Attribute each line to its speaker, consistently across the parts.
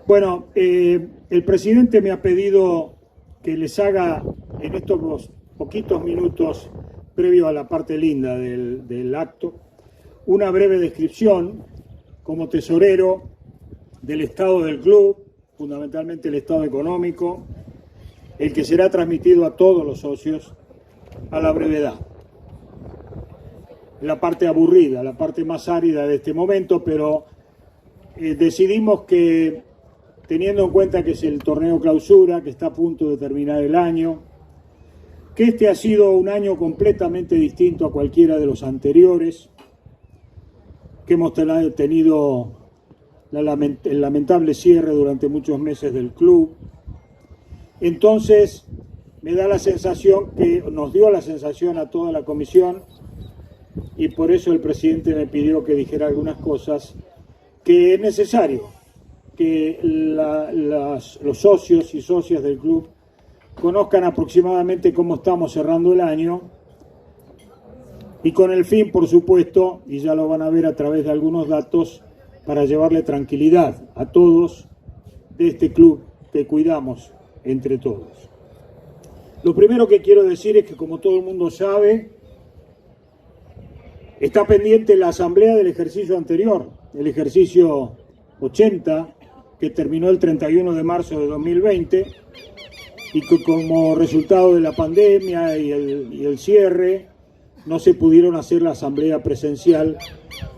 Speaker 1: Bueno, el presidente me ha pedido que les haga en estos poquitos minutos previo a la parte linda del acto una breve descripción como tesorero del estado del club, fundamentalmente el estado económico, el que será transmitido a todos los socios a la brevedad. La parte aburrida, la parte más árida de este momento, pero decidimos que, teniendo en cuenta que es el torneo clausura, que está a punto de terminar el año, que este ha sido un año completamente distinto a cualquiera de los anteriores, que hemos tenido el lamentable cierre durante muchos meses del club. Entonces, me da la sensación que nos dio la sensación a toda la comisión, y por eso el presidente me pidió que dijera algunas cosas, que es necesario que los socios y socias del club conozcan aproximadamente cómo estamos cerrando el año, y con el fin, por supuesto, y ya lo van a ver a través de algunos datos, para llevarle tranquilidad a todos de este club que cuidamos entre todos. Lo primero que quiero decir es que, como todo el mundo sabe, está pendiente la asamblea del ejercicio anterior, el ejercicio 80, que terminó el 31 de marzo de 2020, y que como resultado de la pandemia y el cierre, no se pudieron hacer la asamblea presencial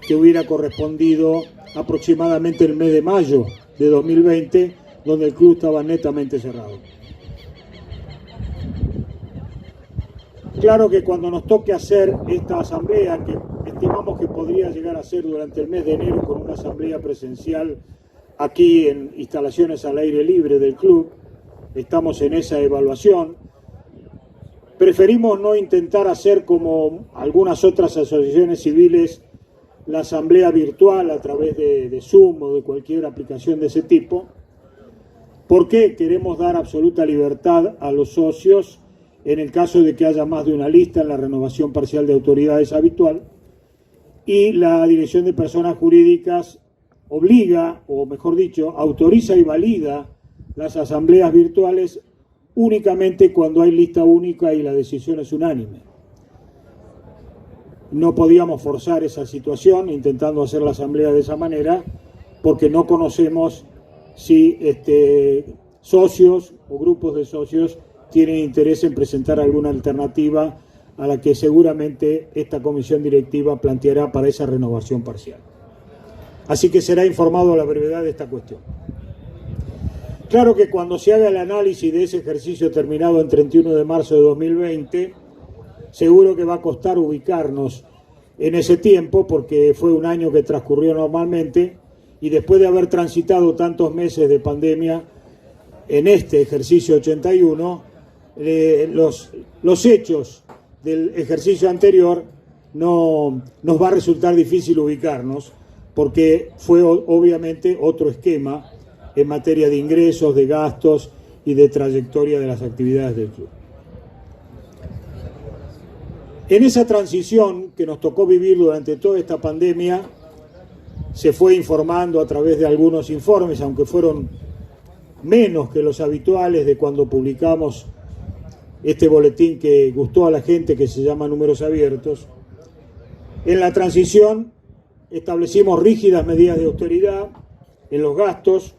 Speaker 1: que hubiera correspondido aproximadamente el mes de mayo de 2020, donde el club estaba netamente cerrado. Claro que cuando nos toque hacer esta asamblea, que estimamos que podría llegar a ser durante el mes de enero con una asamblea presencial aquí en instalaciones al aire libre del club, estamos en esa evaluación. Preferimos no intentar hacer como algunas otras asociaciones civiles la asamblea virtual a través de Zoom o de cualquier aplicación de ese tipo, porque queremos dar absoluta libertad a los socios en el caso de que haya más de una lista en la renovación parcial de autoridades habitual, y la Dirección de Personas Jurídicas obliga, o mejor dicho, autoriza y valida las asambleas virtuales únicamente cuando hay lista única y la decisión es unánime. No podíamos forzar esa situación intentando hacer la asamblea de esa manera, porque no conocemos si socios o grupos de socios tienen interés en presentar alguna alternativa a la que seguramente esta comisión directiva planteará para esa renovación parcial. Así que será informado a la brevedad de esta cuestión. Claro que cuando se haga el análisis de ese ejercicio terminado en 31 de marzo de 2020, seguro que va a costar ubicarnos en ese tiempo, porque fue un año que transcurrió normalmente, y después de haber transitado tantos meses de pandemia en este ejercicio 81, los hechos del ejercicio anterior nos va a resultar difícil ubicarnos, porque fue obviamente otro esquema en materia de ingresos, de gastos y de trayectoria de las actividades del club. En esa transición que nos tocó vivir durante toda esta pandemia, se fue informando a través de algunos informes, aunque fueron menos que los habituales de cuando publicamos este boletín que gustó a la gente, que se llama Números Abiertos. En la transición establecimos rígidas medidas de austeridad en los gastos,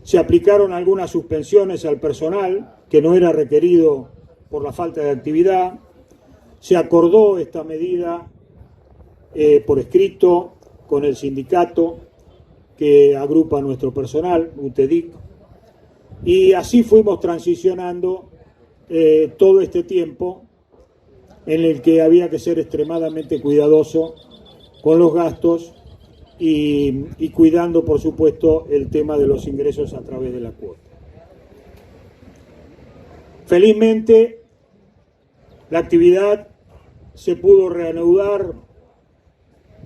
Speaker 1: se aplicaron algunas suspensiones al personal que no era requerido por la falta de actividad, se acordó esta medida por escrito con el sindicato que agrupa a nuestro personal, UTEDIC, y así fuimos transicionando todo este tiempo en el que había que ser extremadamente cuidadoso con los gastos y cuidando, por supuesto, el tema de los ingresos a través de la cuota. Felizmente, la actividad se pudo reanudar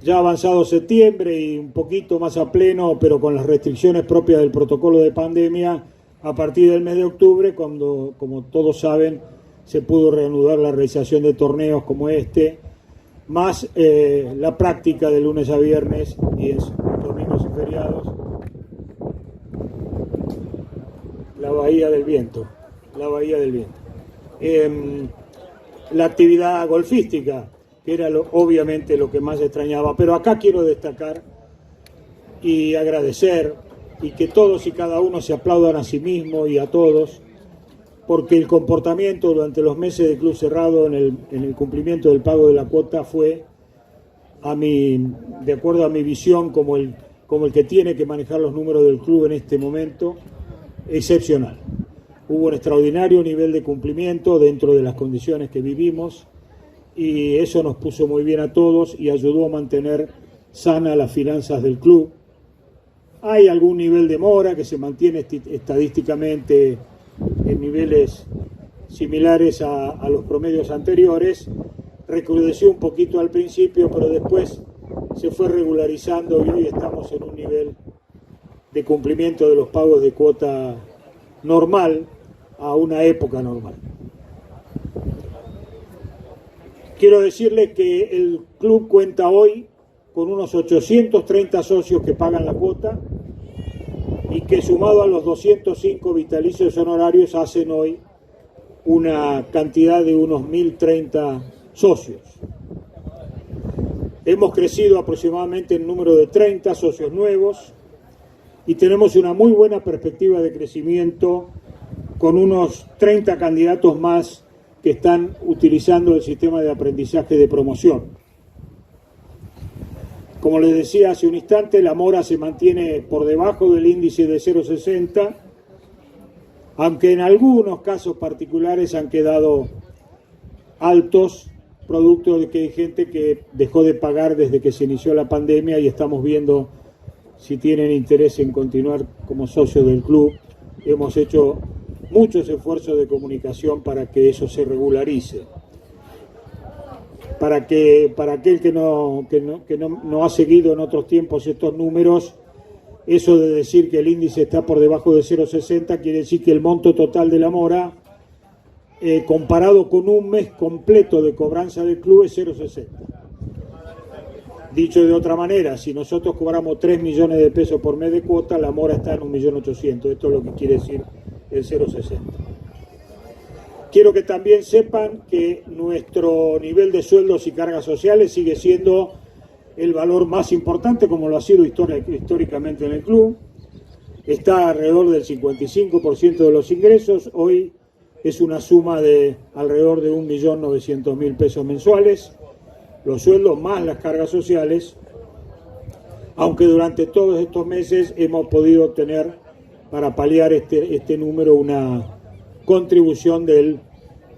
Speaker 1: ya avanzado septiembre y un poquito más a pleno, pero con las restricciones propias del protocolo de pandemia, a partir del mes de octubre, cuando, como todos saben, se pudo reanudar la realización de torneos como este, más la práctica de lunes a viernes y domingos y feriados. la Bahía del Viento. La Bahía del Viento. La actividad golfística, que era obviamente lo que más extrañaba, pero acá quiero destacar y agradecer y que todos y cada uno se aplaudan a sí mismo y a todos, porque el comportamiento durante los meses de club cerrado en el cumplimiento del pago de la cuota fue, de acuerdo a mi visión, como el que tiene que manejar los números del club en este momento, excepcional. Hubo un extraordinario nivel de cumplimiento dentro de las condiciones que vivimos y eso nos puso muy bien a todos y ayudó a mantener sanas las finanzas del club. Hay algún nivel de mora que se mantiene estadísticamente en niveles similares a los promedios anteriores. Recrudeció un poquito al principio, pero después se fue regularizando y hoy estamos en un nivel de cumplimiento de los pagos de cuota normal a una época normal. Quiero decirles que el club cuenta hoy con unos 830 socios que pagan la cuota y que sumado a los 205 vitalicios honorarios hacen hoy una cantidad de unos 1030 socios. Hemos crecido aproximadamente en número de 30 socios nuevos y tenemos una muy buena perspectiva de crecimiento con unos 30 candidatos más que están utilizando el sistema de aprendizaje de promoción. Como les decía hace un instante, la mora se mantiene por debajo del índice de 0,60, aunque en algunos casos particulares han quedado altos, producto de que hay gente que dejó de pagar desde que se inició la pandemia y estamos viendo si tienen interés en continuar como socios del club. Hemos hecho muchos esfuerzos de comunicación para que eso se regularice. Para aquel que no ha seguido en otros tiempos estos números, eso de decir que el índice está por debajo de 0,60 quiere decir que el monto total de la mora, comparado con un mes completo de cobranza del club, es 0,60. Dicho de otra manera, si nosotros cobramos 3 millones de pesos por mes de cuota, la mora está en 1.800.000. Esto es lo que quiere decir el 0,60. Quiero que también sepan que nuestro nivel de sueldos y cargas sociales sigue siendo el valor más importante, como lo ha sido históricamente en el club. Está alrededor del 55% de los ingresos. Hoy es una suma de alrededor de 1.900.000 pesos mensuales, los sueldos más las cargas sociales, aunque durante todos estos meses hemos podido obtener, para paliar este número, una contribución del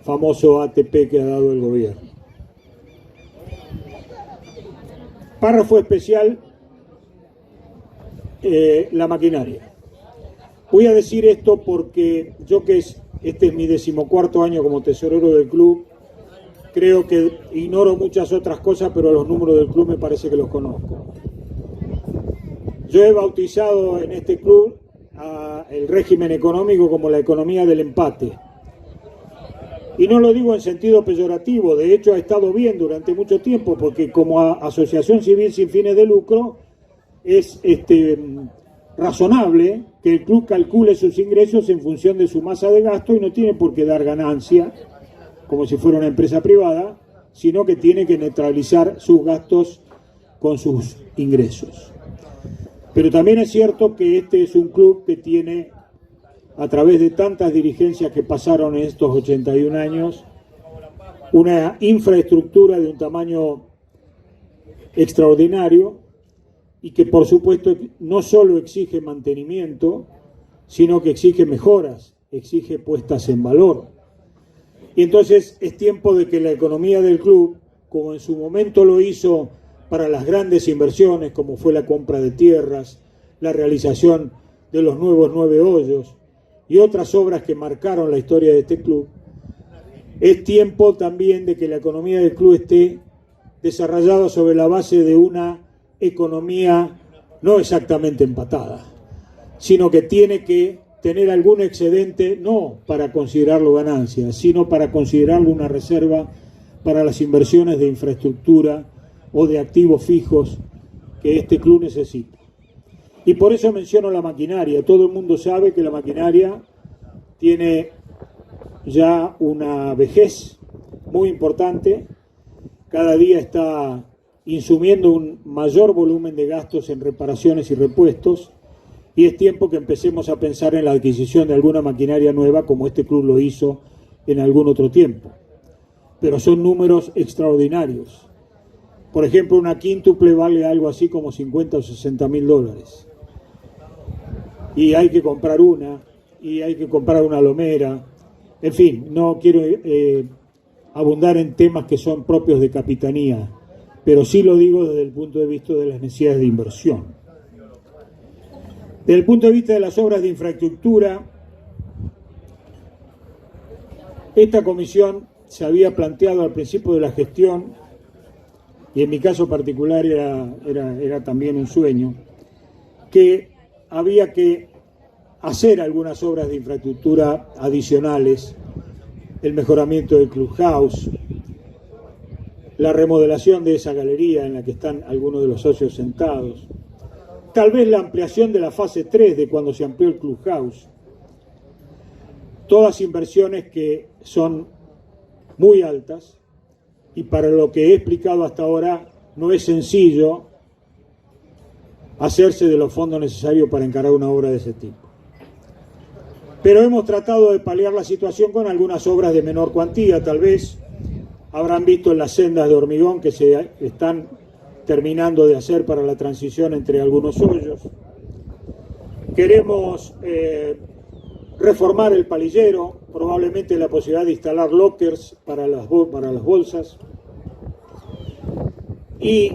Speaker 1: famoso ATP que ha dado el gobierno. Párrafo especial, la maquinaria. Voy a decir esto porque yo, que este es mi 14º año como tesorero del club, creo que ignoro muchas otras cosas, pero los números del club me parece que los conozco. Yo he bautizado en este club el régimen económico como la economía del empate. Y no lo digo en sentido peyorativo, de hecho ha estado bien durante mucho tiempo, porque como asociación civil sin fines de lucro es razonable que el club calcule sus ingresos en función de su masa de gasto y no tiene por qué dar ganancia como si fuera una empresa privada, sino que tiene que neutralizar sus gastos con sus ingresos. Pero también es cierto que este es un club que tiene, a través de tantas dirigencias que pasaron en estos 81 años, una infraestructura de un tamaño extraordinario y que por supuesto no solo exige mantenimiento, sino que exige mejoras, exige puestas en valor. Y entonces es tiempo de que la economía del club, como en su momento lo hizo para las grandes inversiones, como fue la compra de tierras, la realización de los nuevos 9 hoyos y otras obras que marcaron la historia de este club, es tiempo también de que la economía del club esté desarrollada sobre la base de una economía no exactamente empatada, sino que tiene que tener algún excedente, no para considerarlo ganancia, sino para considerarlo una reserva para las inversiones de infraestructura o de activos fijos que este club necesita. Y por eso menciono la maquinaria. Todo el mundo sabe que la maquinaria tiene ya una vejez muy importante, cada día está insumiendo un mayor volumen de gastos en reparaciones y repuestos, y es tiempo que empecemos a pensar en la adquisición de alguna maquinaria nueva, como este club lo hizo en algún otro tiempo. Pero son números extraordinarios. Por ejemplo, una quíntuple vale algo así como 50 o 60 mil dólares. Y hay que comprar una, y hay que comprar una lomera. En fin, no quiero abundar en temas que son propios de capitanía, pero sí lo digo desde el punto de vista de las necesidades de inversión. Desde el punto de vista de las obras de infraestructura, esta comisión se había planteado al principio de la gestión, y en mi caso particular era también un sueño, que había que hacer algunas obras de infraestructura adicionales, el mejoramiento del clubhouse, la remodelación de esa galería en la que están algunos de los socios sentados, tal vez la ampliación de la fase 3 de cuando se amplió el clubhouse. Todas inversiones que son muy altas y para lo que he explicado hasta ahora no es sencillo hacerse de los fondos necesarios para encarar una obra de ese tipo. Pero hemos tratado de paliar la situación con algunas obras de menor cuantía. Tal vez habrán visto en las sendas de hormigón que se están terminando de hacer para la transición entre algunos hoyos. Queremos reformar el palillero, probablemente la posibilidad de instalar lockers para las bolsas. Y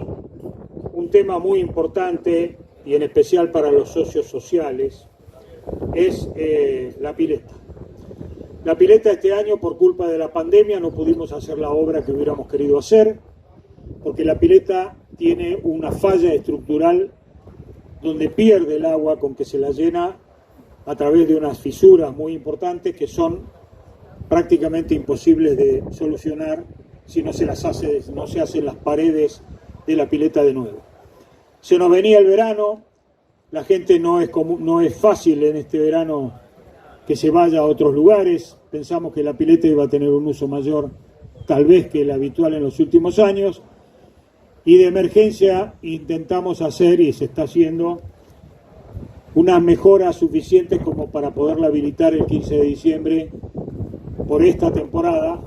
Speaker 1: un tema muy importante, y en especial para los socios sociales, es la pileta. La pileta este año, por culpa de la pandemia, no pudimos hacer la obra que hubiéramos querido hacer, porque la pileta tiene una falla estructural donde pierde el agua con que se la llena a través de unas fisuras muy importantes que son prácticamente imposibles de solucionar si no se hacen las paredes de la pileta de nuevo. Se nos venía el verano, la gente no es fácil en este verano que se vaya a otros lugares, pensamos que la pileta iba a tener un uso mayor tal vez que el habitual en los últimos años, y de emergencia intentamos hacer, y se está haciendo, unas mejoras suficientes como para poderla habilitar el 15 de diciembre por esta temporada,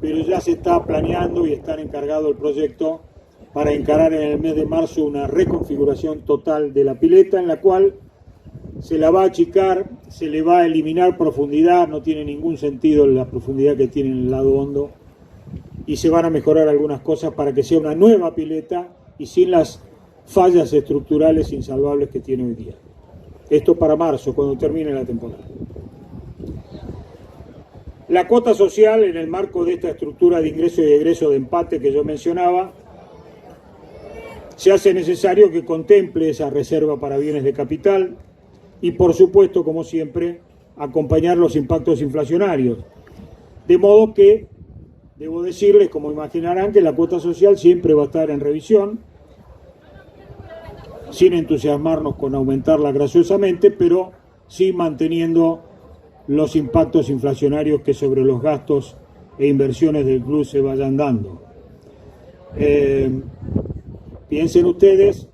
Speaker 1: pero ya se está planeando y está encargado el proyecto para encarar en el mes de marzo una reconfiguración total de la pileta, en la cual se la va a achicar, se le va a eliminar profundidad, no tiene ningún sentido la profundidad que tiene en el lado hondo, y se van a mejorar algunas cosas para que sea una nueva pileta y sin las fallas estructurales insalvables que tiene hoy día. Esto para marzo, cuando termine la temporada. La cuota social, en el marco de esta estructura de ingreso y egreso de empate que yo mencionaba, se hace necesario que contemple esa reserva para bienes de capital y, por supuesto, como siempre, acompañar los impactos inflacionarios. De modo que, debo decirles, como imaginarán, que la cuota social siempre va a estar en revisión, sin entusiasmarnos con aumentarla graciosamente, pero sí manteniendo los impactos inflacionarios que sobre los gastos e inversiones del club se vayan dando. Piensen ustedes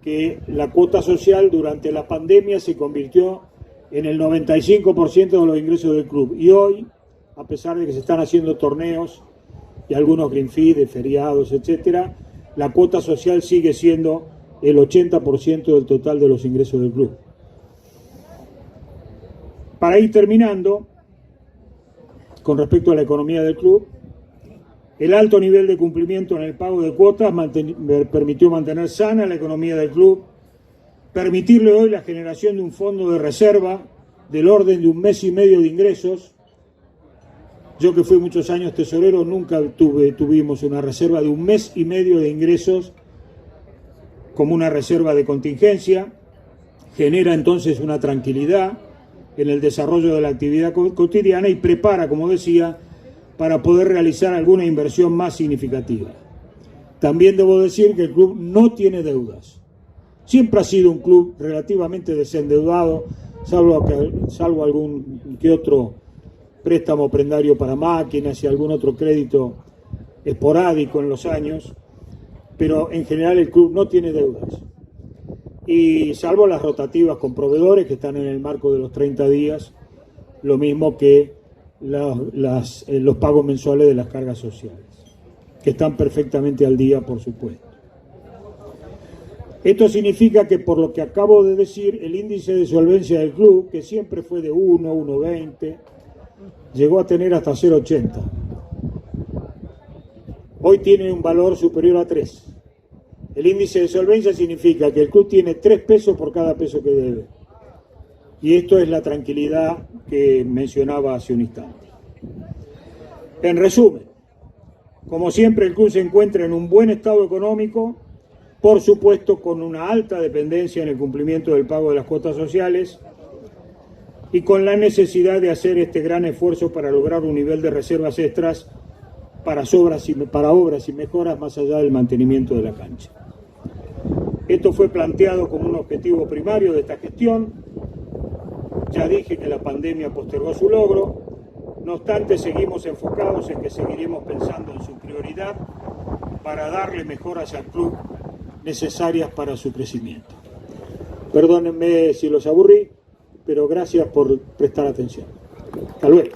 Speaker 1: que la cuota social durante la pandemia se convirtió en el 95% de los ingresos del club, y hoy, a pesar de que se están haciendo torneos y algunos green fees de feriados, etcétera, la cuota social sigue siendo el 80% del total de los ingresos del club. Para ir terminando, con respecto a la economía del club, el alto nivel de cumplimiento en el pago de cuotas permitió mantener sana la economía del club, permitirle hoy la generación de un fondo de reserva del orden de 1 mes y medio de ingresos. Yo, que fui muchos años tesorero, nunca tuvimos una reserva de 1 mes y medio de ingresos como una reserva de contingencia. Genera entonces una tranquilidad en el desarrollo de la actividad cotidiana y prepara, como decía, para poder realizar alguna inversión más significativa. También debo decir que el club no tiene deudas. Siempre ha sido un club relativamente desendeudado, salvo algún que otro préstamo prendario para máquinas y algún otro crédito esporádico en los años, pero en general el club no tiene deudas. Y salvo las rotativas con proveedores que están en el marco de los 30 días, lo mismo que los pagos mensuales de las cargas sociales, que están perfectamente al día, por supuesto. Esto significa que, por lo que acabo de decir, el índice de solvencia del club, que siempre fue de 1, 1,20, llegó a tener hasta 0,80. Hoy tiene un valor superior a 3. El índice de solvencia significa que el club tiene 3 pesos por cada peso que debe. Y esto es la tranquilidad que mencionaba hace un instante. En resumen, como siempre, el club se encuentra en un buen estado económico, por supuesto con una alta dependencia en el cumplimiento del pago de las cuotas sociales y con la necesidad de hacer este gran esfuerzo para lograr un nivel de reservas extras para obras y mejoras más allá del mantenimiento de la cancha. Esto fue planteado como un objetivo primario de esta gestión. Ya dije que la pandemia postergó su logro. No obstante, seguimos enfocados en que seguiremos pensando en su prioridad para darle mejoras al club necesarias para su crecimiento. Perdónenme si los aburrí, pero gracias por prestar atención. Hasta luego.